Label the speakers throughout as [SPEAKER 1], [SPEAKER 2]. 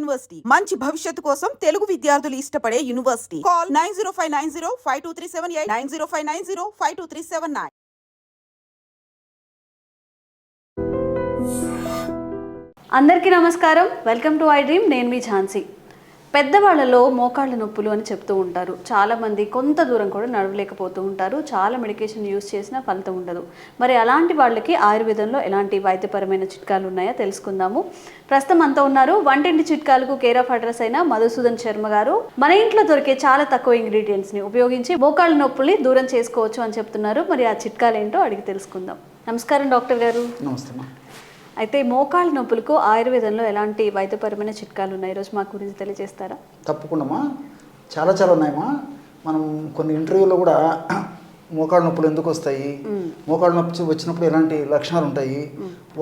[SPEAKER 1] University మంచి భవిష్యత్తు కోసం తెలుగు విద్యార్థులు ఇష్టపడే యూనివర్సిటీ. కాల్ 9059052378 9059052379.
[SPEAKER 2] అందరికీ నమస్కారం. Welcome to I dream. నేను మీ ఝాన్సీ. పెద్దవాళ్ళలో మోకాళ్ళ నొప్పులు అని చెప్తూ ఉంటారు. చాలామంది కొంత దూరం కూడా నడవలేకపోతూ ఉంటారు. చాలా మెడికేషన్ యూస్ చేసినా ఫలితం ఉండదు. మరి అలాంటి వాళ్ళకి ఆయుర్వేదంలో ఎలాంటి వైద్యపరమైన చిట్కాలు ఉన్నాయో తెలుసుకుందాము. ప్రస్తుతం అంతా ఉన్నారు వంటింటి చిట్కాలకు కేర్ ఆఫ్ అడ్రస్ అయిన మధుసూదన్ శర్మ గారు. మన ఇంట్లో దొరికే చాలా తక్కువ ఇంగ్రీడియంట్స్ని ఉపయోగించి మోకాళ్ళ నొప్పుల్ని దూరం చేసుకోవచ్చు అని చెప్తున్నారు. మరి ఆ చిట్కాలు ఏంటో అడిగి తెలుసుకుందాం. నమస్కారం డాక్టర్ గారు.
[SPEAKER 3] నమస్తే.
[SPEAKER 2] అయితే మోకాళ్ళ నొప్పులకు ఆయుర్వేదంలో ఎలాంటి వైద్యపరమైన చిట్కాలు ఉన్నాయి, ఈరోజు మా గురించి తెలియజేస్తారా?
[SPEAKER 3] తప్పకుండా. చాలా ఉన్నాయమ్మా. మనం కొన్ని ఇంటర్వ్యూలో కూడా మోకాళ్ళ నొప్పులు ఎందుకు వస్తాయి, మోకాళ్ళ నొప్పి వచ్చినప్పుడు ఎలాంటి లక్షణాలు ఉంటాయి,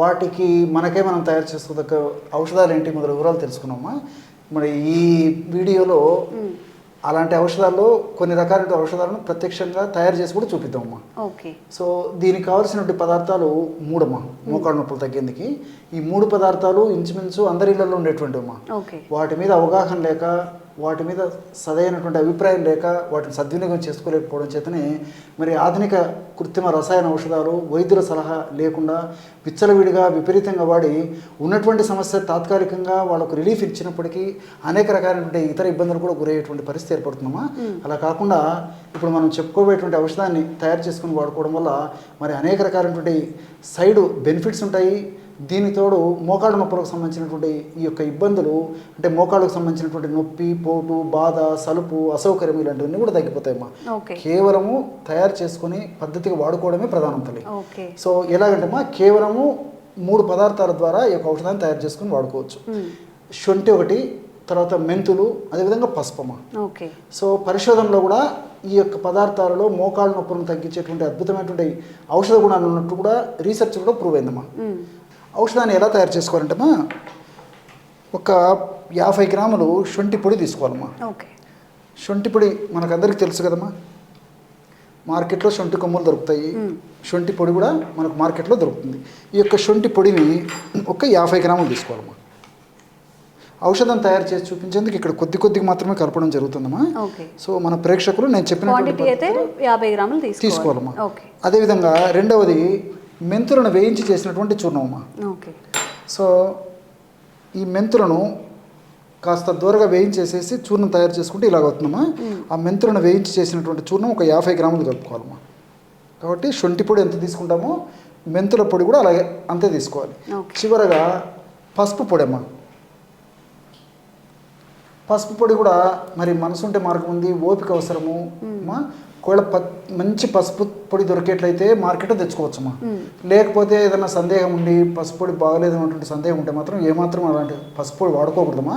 [SPEAKER 3] వాటికి మనకే మనం తయారు చేసుకోదగ్గ ఔషధాలు ఏంటి మొదలు వివరాలు తెలుసుకున్నామా. మరి ఈ వీడియోలో అలాంటి ఔషధాల్లో కొన్ని రకాల ఔషధాలను ప్రత్యక్షంగా తయారు చేసి కూడా చూపిద్దామమ్మా.
[SPEAKER 2] ఓకే. సో
[SPEAKER 3] దీనికి కావాల్సినటువంటి పదార్థాలు మూడమ్మా. మోకాళ్ళ నొప్పులు తగ్గేందుకు ఈ 3 పదార్థాలు ఇంచుమించు అందరి ఇళ్లలో ఉండేటువంటివమ్మా. వాటి మీద అవగాహన లేక, వాటి మీద సరైనటువంటి అభిప్రాయం లేక, వాటిని సద్వినియోగం చేసుకోలేకపోవడం చేతనే మరి ఆధునిక కృత్రిమ రసాయన ఔషధాలు వైద్యుల సలహా లేకుండా విచ్చలవిడిగా విపరీతంగా వాడి ఉన్నటువంటి సమస్య తాత్కాలికంగా వాళ్ళకు రిలీఫ్ ఇచ్చినప్పటికీ అనేక రకాలైనటువంటి ఇతర ఇబ్బందులు కూడా గురయ్యేటువంటి పరిస్థితి ఏర్పడుతుందమ్మా. అలా కాకుండా ఇప్పుడు మనం చెప్పుకోబోయేటువంటి ఔషధాన్ని తయారు చేసుకుని వాడుకోవడం వల్ల మరి అనేక రకాలైనటువంటి సైడ్ బెనిఫిట్స్ ఉంటాయి. దీనితోడు మోకాళ్ళ నొప్పులకు సంబంధించినటువంటి ఈ యొక్క ఇబ్బందులు, అంటే మోకాళ్ళకు సంబంధించినటువంటి నొప్పి, పోటు, బాధ, సలుపు, అసౌకర్యం ఇలాంటివన్నీ కూడా తగ్గిపోతాయమ్మా. కేవలము తయారు చేసుకుని పద్ధతిగా వాడుకోవడమే ప్రధానం తల్లి. సో ఎలాగంటేమ్మా, కేవలము 3 పదార్థాల ద్వారా ఈ యొక్క ఔషధాన్ని తయారు చేసుకుని వాడుకోవచ్చు. శొంఠి ఒకటి, తర్వాత మెంతులు, అదేవిధంగా పసుపమ్మా. సో పరిశోధనలో కూడా ఈ యొక్క పదార్థాలలో మోకాళ్ళ నొప్పులను తగ్గించేటువంటి అద్భుతమైనటువంటి ఔషధ గుణాలు ఉన్నట్టు కూడా రీసెర్చ్ కూడా ప్రూవ్ అయిందమ్మా. ఔషధాన్ని ఎలా తయారు చేసుకోవాలంటేమా, ఒక 50 గ్రాములు శొంఠి పొడి తీసుకోవాలమ్మా. శొంఠి పొడి మనకందరికీ తెలుసు కదమ్మా, మార్కెట్లో శొంఠి కొమ్ములు దొరుకుతాయి. శొంఠి పొడి కూడా మనకు మార్కెట్లో దొరుకుతుంది. ఈ యొక్క శొంఠి పొడిని ఒక 50 గ్రాములు తీసుకోవాలమ్మా. ఔషధం తయారు చేసి చూపించేందుకు ఇక్కడ కొద్దిగా మాత్రమే కలపడం జరుగుతుందమ్మా. సో మన ప్రేక్షకులు నేను చెప్పినటువంటి
[SPEAKER 2] 50 గ్రాములు
[SPEAKER 3] తీసుకోవాలమ్మా. అదేవిధంగా రెండవది మెంతులను వేయించి చేసినటువంటి చూర్ణమమ్మా. సో ఈ మెంతులను కాస్త దూరగా వేయించేసేసి చూర్ణం తయారు చేసుకుంటే ఇలాగ అవుతుందమ్మా. ఆ మెంతులను వేయించి చేసినటువంటి చూర్ణం ఒక 50 గ్రాములు కలుపుకోవాలమ్మా. కాబట్టి శొంఠి పొడి ఎంత తీసుకుంటామో మెంతుల పొడి కూడా అలాగే అంతే తీసుకోవాలి. చివరగా పసుపు పొడి అమ్మా. పసుపు పొడి కూడా మరి మనసుంటే మార్గం ఉంది, ఓపిక అవసరము అమ్మా. ఒకవేళ మంచి పసుపు పొడి దొరికేట్లయితే మార్కెట్లో తెచ్చుకోవచ్చమ్మా. లేకపోతే ఏదైనా సందేహం ఉండి పసుపు పొడి బాగలేదు అన్నటువంటి సందేహం ఉంటే మాత్రం ఏమాత్రం అలాంటి పసుపు పొడి వాడుకోకూడదమ్మా.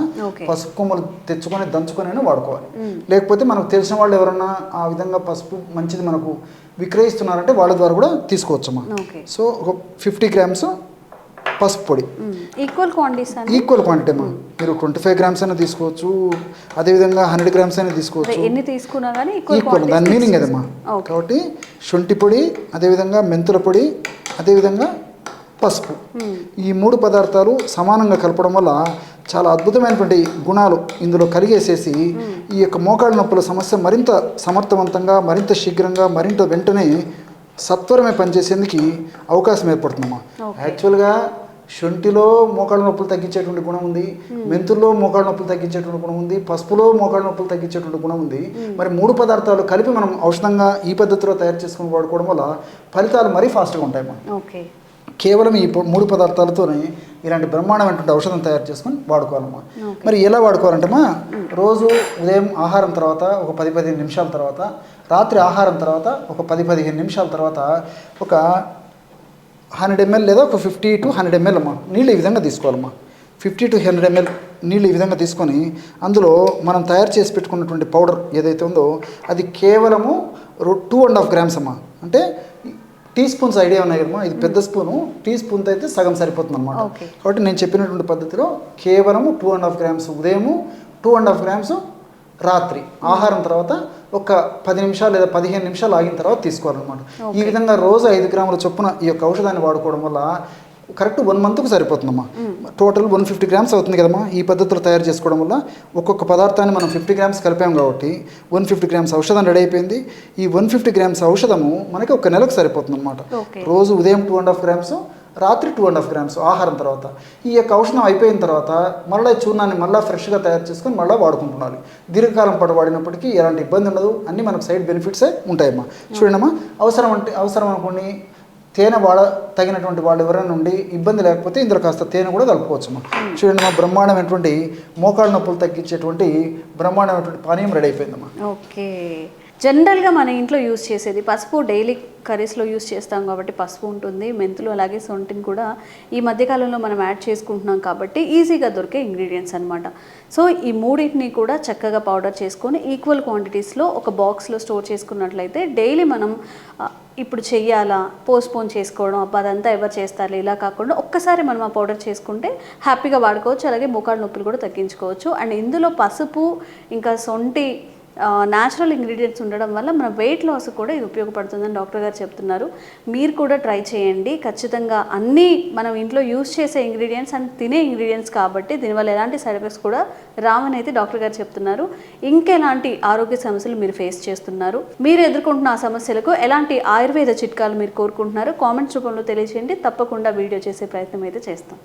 [SPEAKER 3] పసుపు కొమ్మలు తెచ్చుకొని దంచుకొని వాడుకోవాలి. లేకపోతే మనకు తెలిసిన వాళ్ళు ఎవరన్నా ఆ విధంగా పసుపు మంచిది మనకు విక్రయిస్తున్నారంటే వాళ్ళ ద్వారా కూడా తీసుకోవచ్చమ్మా. సో ఒక 50 గ్రామ్స్ పసుపు పొడి
[SPEAKER 2] ఈక్వల్
[SPEAKER 3] క్వాంటిటీ అమ్మా. మీరు 25 గ్రామ్స్ అయినా తీసుకోవచ్చు, అదేవిధంగా 100 గ్రామ్స్ అయినా తీసుకోవచ్చు.
[SPEAKER 2] ఎన్ని తీసుకున్నా కానీ
[SPEAKER 3] ఈక్వల్, దాని మీనింగ్ అదమ్మా. కాబట్టి శొంఠి పొడి, అదేవిధంగా మెంతుల పొడి, అదేవిధంగా పసుపు, ఈ 3 పదార్థాలు సమానంగా కలపడం వల్ల చాలా అద్భుతమైనటువంటి గుణాలు ఇందులో కలిగేసేసి ఈ యొక్క మోకాళ్ళ నొప్పుల సమస్య మరింత సమర్థవంతంగా, మరింత శీఘ్రంగా, మరింత వెంటనే సత్వరమే పనిచేసేందుకు అవకాశం ఏర్పడుతుందమ్మా. యాక్చువల్గా శొంఠిలో మోకాళ్ళ నొప్పులు తగ్గించేటువంటి గుణం ఉంది, మెంతుల్లో మోకాళ్ళ నొప్పులు తగ్గించేటువంటి గుణం ఉంది, పసుపులో మోకాళ్ళ నొప్పులు తగ్గించేటువంటి గుణం ఉంది. మరి 3 పదార్థాలు కలిపి మనం ఔషధంగా ఈ పద్ధతిలో తయారు చేసుకుని వాడుకోవడం వల్ల ఫలితాలు మరీ ఫాస్ట్గా ఉంటాయమ్మా. కేవలం ఈ 3 పదార్థాలతోనే ఇలాంటి బ్రహ్మాండమైనటువంటి ఔషధం తయారు చేసుకొని వాడుకోవాలమ్మా. మరి ఎలా వాడుకోవాలంటేమా, రోజు ఉదయం ఆహారం తర్వాత ఒక 10-15 నిమిషాల తర్వాత, రాత్రి ఆహారం తర్వాత ఒక 10-15 నిమిషాల తర్వాత ఒక 100 ml లేదా ఒక 50 to 100 ml అమ్మా నీళ్ళు ఈ విధంగా తీసుకోవాలమ్మా. 50 to 100 ml నీళ్ళు ఈ విధంగా తీసుకొని అందులో మనం తయారు చేసి పెట్టుకున్నటువంటి పౌడర్ ఏదైతే ఉందో అది కేవలము 2.5 గ్రామ్స్ అమ్మా. అంటే టీ స్పూన్స్ ఐడియా ఉన్నాయి కదమ్మా, ఇది పెద్ద స్పూను, టీ స్పూన్తో అయితే సగం సరిపోతుంది అనమాట. కాబట్టి నేను చెప్పినటువంటి పద్ధతిలో కేవలము 2.5 గ్రామ్స్ ఉదయము, 2.5 గ్రామ్స్ రాత్రి ఆహారం తర్వాత ఒక 10 నిమిషాలు లేదా 15 నిమిషాలు ఆగిన తర్వాత తీసుకోవాలన్నమాట. ఈ విధంగా రోజు 5 గ్రాముల చొప్పున ఈ యొక్క ఔషధాన్ని వాడుకోవడం వల్ల కరెక్ట్ 1 మంత్కు సరిపోతుందమ్మా. టోటల్ 150 గ్రామ్స్ అవుతుంది కదమ్మా. ఈ పద్ధతిలో తయారు చేసుకోవడం వల్ల ఒక్కొక్క పదార్థాన్ని మనం 50 గ్రామ్స్ కలిపాం కాబట్టి 150 గ్రామ్స్ ఔషధం రెడీ అయిపోయింది. ఈ 150 గ్రామ్స్ ఔషధము మనకి 1 నెలకు సరిపోతుంది అనమాట. రోజు ఉదయం 2.5 గ్రామ్స్, రాత్రి 2.5 గ్రామ్స్ ఆహారం తర్వాత. ఈ యొక్క ఔషధం అయిపోయిన తర్వాత మళ్ళీ ఈ చూర్ణాన్ని మళ్ళీ ఫ్రెష్గా తయారు చేసుకొని మళ్ళీ వాడుకుంటున్నాను. దీర్ఘకాలం పాటు వాడినప్పటికీ ఎలాంటి ఇబ్బంది ఉండదు. అన్నీ మనకు సైడ్ బెనిఫిట్సే ఉంటాయమ్మా. చూడండమ్మా, అవసరం అనుకోండి తేనె తగినటువంటి వాళ్ళు ఎవరైనా నుండి ఇబ్బంది లేకపోతే ఇందులో కాస్త తేనె కూడా కలుపుకోవచ్చు అమ్మా. చూడండి మా బ్రహ్మాండమైనటువంటి మోకాళ్ళ నొప్పులు తగ్గించేటువంటి బ్రహ్మాండమైనటువంటి పానీయం రెడీ అయిపోయిందమ్మా.
[SPEAKER 2] ఓకే, జనరల్గా మన ఇంట్లో యూస్ చేసేది పసుపు, డైలీ కర్రీస్లో యూస్ చేస్తాం కాబట్టి పసుపు ఉంటుంది, మెంతులు అలాగే సొంటిని కూడా ఈ మధ్యకాలంలో మనం యాడ్ చేసుకుంటున్నాం కాబట్టి ఈజీగా దొరికే ఇంగ్రీడియంట్స్ అనమాట. సో ఈ మూడింటిని కూడా చక్కగా పౌడర్ చేసుకొని ఈక్వల్ క్వాంటిటీస్లో ఒక బాక్స్లో స్టోర్ చేసుకున్నట్లయితే డైలీ మనం ఇప్పుడు చెయ్యాలా, పోస్ట్పోన్ చేసుకోవడం, అబ్బా అదంతా ఎవరు చేస్తారు ఇలా కాకుండా ఒక్కసారి మనం ఆ పౌడర్ చేసుకుంటే హ్యాపీగా వాడుకోవచ్చు. అలాగే మోకాళ్ళ నొప్పులు కూడా తగ్గించుకోవచ్చు. అండ్ ఇందులో పసుపు ఇంకా సొంటి న్యాచురల్ ఇంగ్రీడియంట్స్ ఉండడం వల్ల మన వెయిట్ లాస్ కూడా ఇది ఉపయోగపడుతుందని డాక్టర్ గారు చెప్తున్నారు. మీరు కూడా ట్రై చేయండి ఖచ్చితంగా. అన్నీ మనం ఇంట్లో యూస్ చేసే ఇంగ్రీడియంట్స్ అండ్ తినే ఇంగ్రీడియంట్స్ కాబట్టి దీనివల్ల ఎలాంటి సైడ్ ఎఫెక్ట్స్ కూడా రావని అయితే డాక్టర్ గారు చెప్తున్నారు. ఇంకెలాంటి ఆరోగ్య సమస్యలు మీరు ఫేస్ చేస్తున్నారు, మీరు ఎదుర్కొంటున్న ఆ సమస్యలకు ఎలాంటి ఆయుర్వేద చిట్కాలు మీరు కోరుకుంటున్నారు కామెంట్స్ రూపంలో తెలియజేయండి. తప్పకుండా వీడియో చేసే ప్రయత్నం అయితే చేస్తాం.